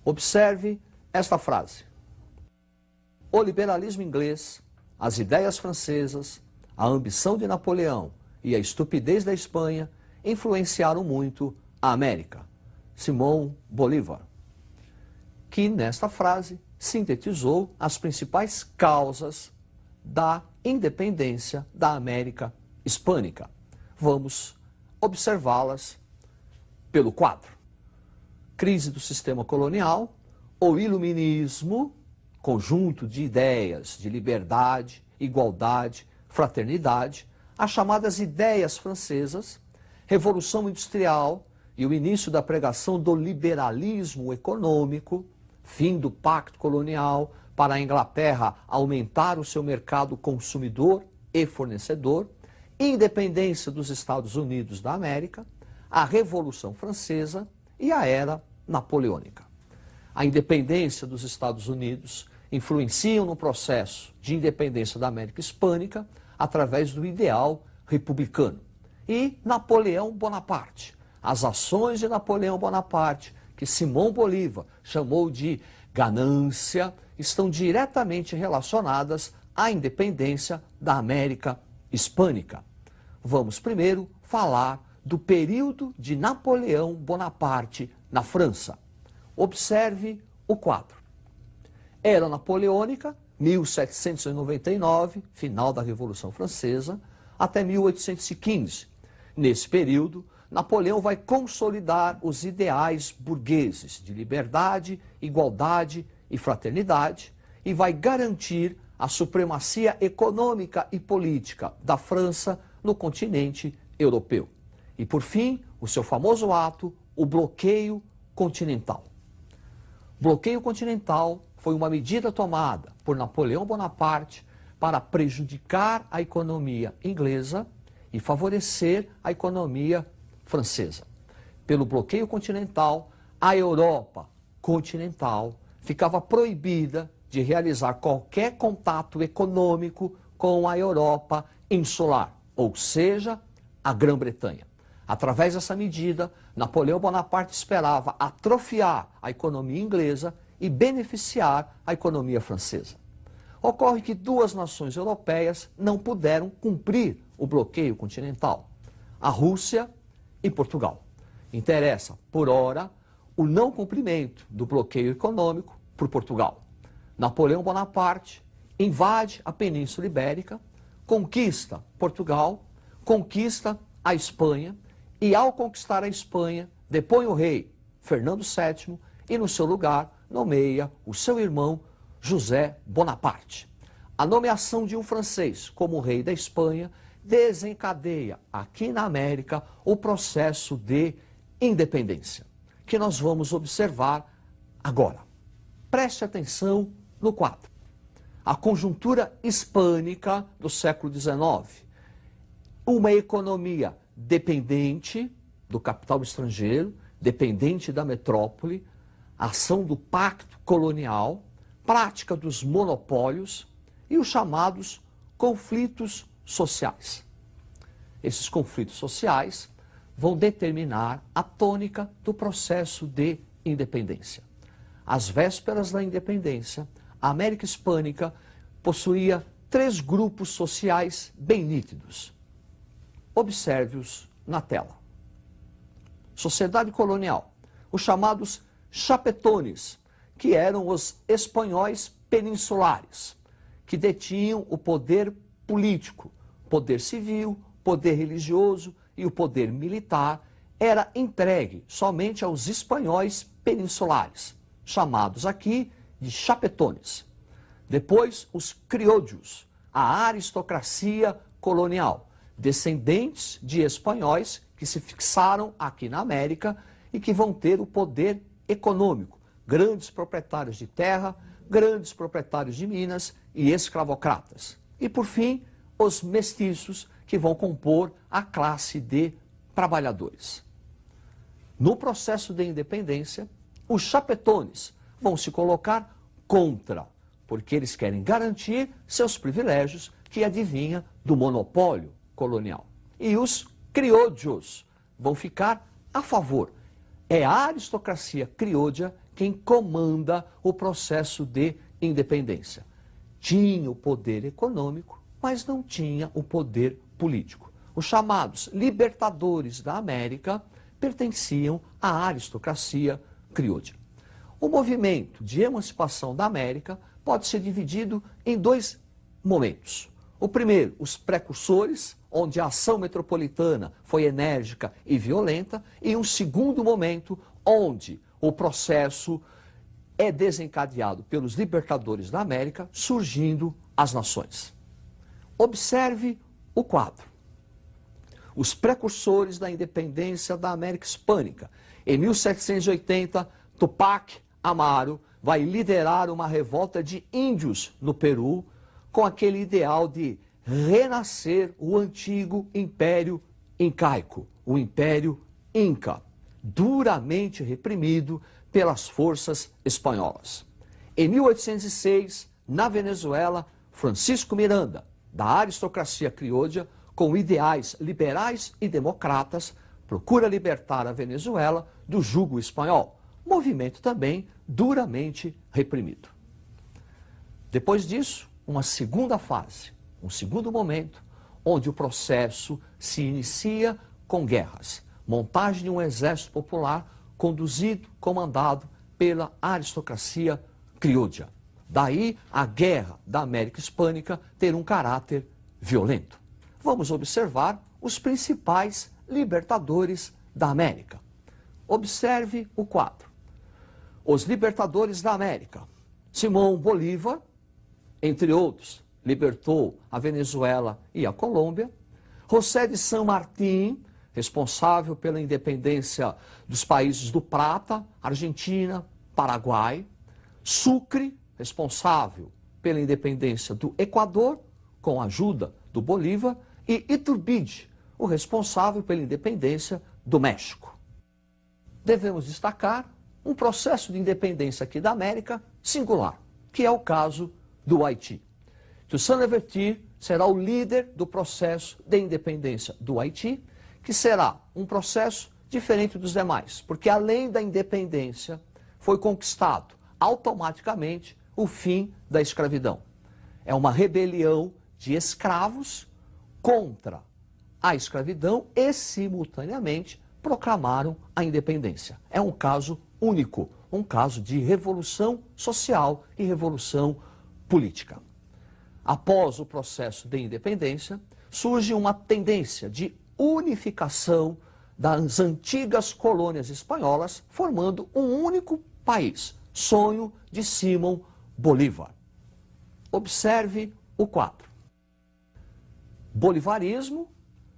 Observe esta frase. O liberalismo inglês, as ideias francesas, a ambição de Napoleão e a estupidez da Espanha influenciaram muito a América. Simão Bolívar, que nesta frase sintetizou as principais causas da independência da América Hispânica. Vamos observá-las pelo quadro. Crise do sistema colonial, o iluminismo, conjunto de ideias de liberdade, igualdade, fraternidade, as chamadas ideias francesas, Revolução Industrial e o início da pregação do liberalismo econômico, fim do pacto colonial para a Inglaterra aumentar o seu mercado consumidor e fornecedor, independência dos Estados Unidos da América, a Revolução Francesa e a Era Napoleônica. A independência dos Estados Unidos influenciam no processo de independência da América Hispânica através do ideal republicano. E Napoleão Bonaparte, as ações de Napoleão Bonaparte, que Simão Bolívar chamou de ganância, estão diretamente relacionadas à independência da América Hispânica. Vamos primeiro falar do período de Napoleão Bonaparte na França. Observe o quadro. Era Napoleônica, 1799, final da Revolução Francesa, até 1815. Nesse período, Napoleão vai consolidar os ideais burgueses de liberdade, igualdade e fraternidade e vai garantir a supremacia econômica e política da França no continente europeu. E, por fim, o seu famoso ato, o bloqueio continental. O bloqueio continental foi uma medida tomada por Napoleão Bonaparte para prejudicar a economia inglesa e favorecer a economia francesa. Pelo bloqueio continental, a Europa continental ficava proibida de realizar qualquer contato econômico com a Europa insular, ou seja, a Grã-Bretanha. Através dessa medida, Napoleão Bonaparte esperava atrofiar a economia inglesa e beneficiar a economia francesa. Ocorre que duas nações europeias não puderam cumprir o bloqueio continental: a Rússia e Portugal. Interessa, por ora, o não cumprimento do bloqueio econômico por Portugal. Napoleão Bonaparte invade a Península Ibérica, conquista Portugal, conquista a Espanha e, ao conquistar a Espanha, depõe o rei Fernando VII e, no seu lugar, nomeia o seu irmão José Bonaparte. A nomeação de um francês como rei da Espanha desencadeia aqui na América o processo de independência, que nós vamos observar agora. Preste atenção no quadro. A conjuntura hispânica do século XIX. Uma economia dependente do capital estrangeiro, dependente da metrópole, ação do pacto colonial, prática dos monopólios e os chamados conflitos sociais. Esses conflitos sociais vão determinar a tônica do processo de independência. Às vésperas da independência, a América Hispânica possuía três grupos sociais bem nítidos. Observe-os na tela. Sociedade colonial, os chamados chapetones, que eram os espanhóis peninsulares, que detinham o poder político, poder civil, poder religioso e o poder militar, era entregue somente aos espanhóis peninsulares, chamados aqui de chapetones. Depois, os criollos, a aristocracia colonial, descendentes de espanhóis que se fixaram aqui na América e que vão ter o poder econômico, grandes proprietários de terra, grandes proprietários de minas e escravocratas. E, por fim, os mestiços, que vão compor a classe de trabalhadores. No processo de independência, os chapetones vão se colocar contra, porque eles querem garantir seus privilégios que advinha do monopólio colonial. E os criollos vão ficar a favor. É a aristocracia criolla quem comanda o processo de independência. Tinha o poder econômico, mas não tinha o poder político. Os chamados libertadores da América pertenciam à aristocracia criolla. O movimento de emancipação da América pode ser dividido em dois momentos. O primeiro, os precursores, onde a ação metropolitana foi enérgica e violenta, e um segundo momento, onde o processo é desencadeado pelos libertadores da América, surgindo as nações. Observe o quadro. Os precursores da independência da América Hispânica. Em 1780, Tupac Amaru vai liderar uma revolta de índios no Peru, com aquele ideal de renascer o antigo Império Incaico, o Império Inca, duramente reprimido pelas forças espanholas. Em 1806, na Venezuela, Francisco Miranda, da aristocracia criolla, com ideais liberais e democratas, procura libertar a Venezuela do jugo espanhol, movimento também duramente reprimido. Depois disso, uma segunda fase, um segundo momento, onde o processo se inicia com guerras, montagem de um exército popular conduzido, comandado pela aristocracia criolla. Daí a guerra da América Hispânica ter um caráter violento. Vamos observar os principais libertadores da América. Observe o quadro. Os libertadores da América. Simão Bolívar, entre outros, libertou a Venezuela e a Colômbia. José de San Martín, responsável pela independência dos países do Prata, Argentina, Paraguai. Sucre, responsável pela independência do Equador, com a ajuda do Bolívar. E Iturbide, o responsável pela independência do México. Devemos destacar um processo de independência aqui da América singular, que é o caso do Haiti. Toussaint Louverture será o líder do processo de independência do Haiti, que será um processo diferente dos demais, porque além da independência, foi conquistado automaticamente o fim da escravidão. É uma rebelião de escravos contra a escravidão e, simultaneamente, proclamaram a independência. É um caso único, um caso de revolução social e revolução política. Após o processo de independência, surge uma tendência de unificação das antigas colônias espanholas, formando um único país, sonho de Simão Bolívar. Observe o quadro. Bolivarismo,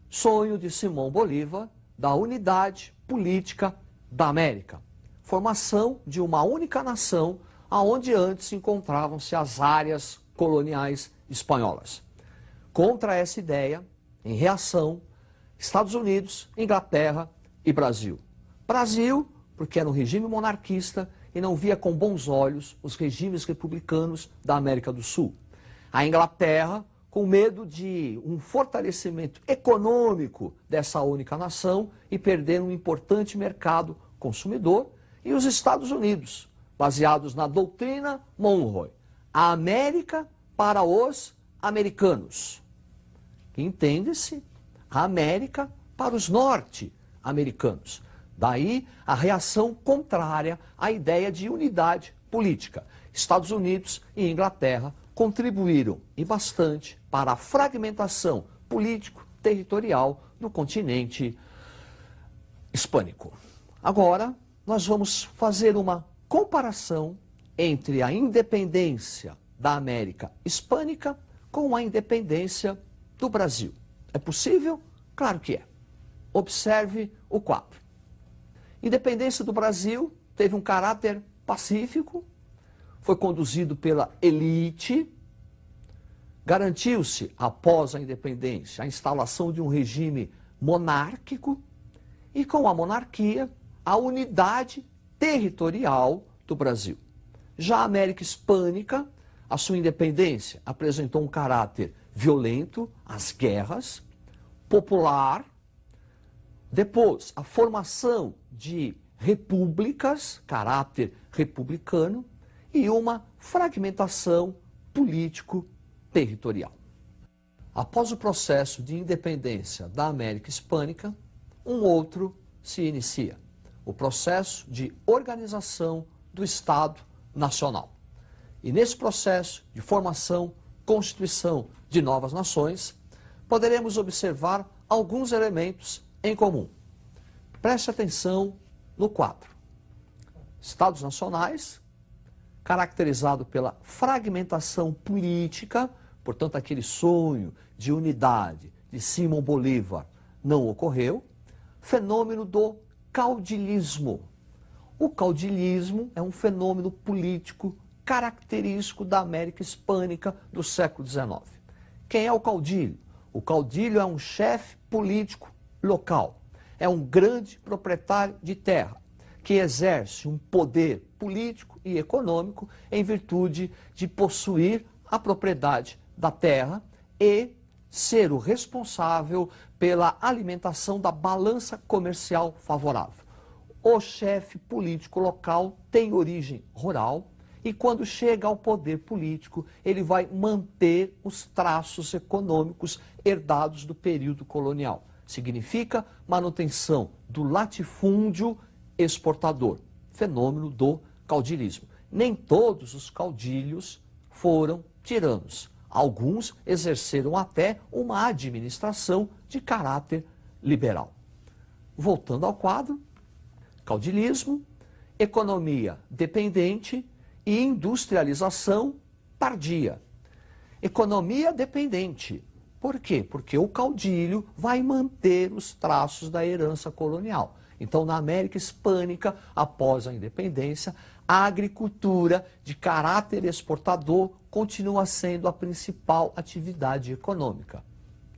sonho de Simão Bolívar, da unidade política da América. Formação de uma única nação, aonde antes encontravam-se as áreas coloniais espanholas. Contra essa ideia, em reação, Estados Unidos, Inglaterra e Brasil. Brasil, porque era um regime monarquista e não via com bons olhos os regimes republicanos da América do Sul. A Inglaterra, com medo de um fortalecimento econômico dessa única nação e perder um importante mercado consumidor, e os Estados Unidos, baseados na doutrina Monroe, a América para os americanos. Entende-se? A América para os norte-americanos. Daí a reação contrária à ideia de unidade política. Estados Unidos e Inglaterra contribuíram e bastante para a fragmentação político-territorial do continente hispânico. Agora, nós vamos fazer uma comparação entre a independência da América Hispânica com a independência do Brasil. É possível? Claro que é. Observe o quadro. Independência do Brasil teve um caráter pacífico, foi conduzido pela elite, garantiu-se, após a independência, a instalação de um regime monárquico e, com a monarquia, a unidade territorial do Brasil. Já a América Hispânica, a sua independência apresentou um caráter violento, as guerras, popular. Depois, a formação de repúblicas, caráter republicano, e uma fragmentação político-territorial. Após o processo de independência da América Hispânica, um outro se inicia, o processo de organização do Estado Nacional. E nesse processo de formação, constituição de novas nações, poderemos observar alguns elementos em comum. Preste atenção no quadro. Estados nacionais, caracterizado pela fragmentação política, portanto aquele sonho de unidade de Simão Bolívar não ocorreu. Fenômeno do caudilismo. O caudilismo é um fenômeno político característico da América Hispânica do século XIX. Quem é o caudilho? O caudilho é um chefe político local, é um grande proprietário de terra, que exerce um poder político e econômico em virtude de possuir a propriedade da terra e ser o responsável pela alimentação da balança comercial favorável. O chefe político local tem origem rural e quando chega ao poder político, ele vai manter os traços econômicos herdados do período colonial. Significa manutenção do latifúndio exportador, fenômeno do caudilismo. Nem todos os caudilhos foram tiranos. Alguns exerceram até uma administração de caráter liberal. Voltando ao quadro, caudilismo, economia dependente e industrialização tardia. Economia dependente. Por quê? Porque o caudilho vai manter os traços da herança colonial. Então, na América Hispânica, após a independência, a agricultura de caráter exportador continua sendo a principal atividade econômica,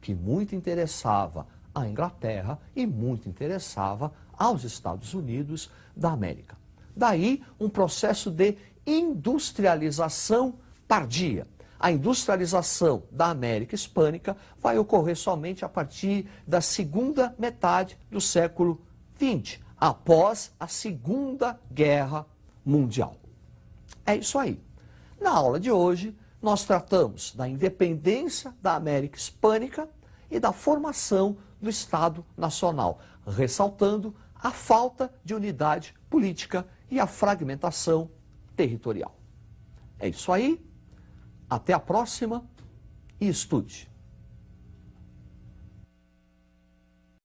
que muito interessava à Inglaterra e muito interessava aos Estados Unidos da América. Daí, um processo de industrialização tardia. A industrialização da América Hispânica vai ocorrer somente a partir da segunda metade do século XX, após a Segunda Guerra Mundial. É isso aí. Na aula de hoje, nós tratamos da independência da América Hispânica e da formação do Estado Nacional, ressaltando a falta de unidade política e a fragmentação territorial. É isso aí. Até a próxima e estude.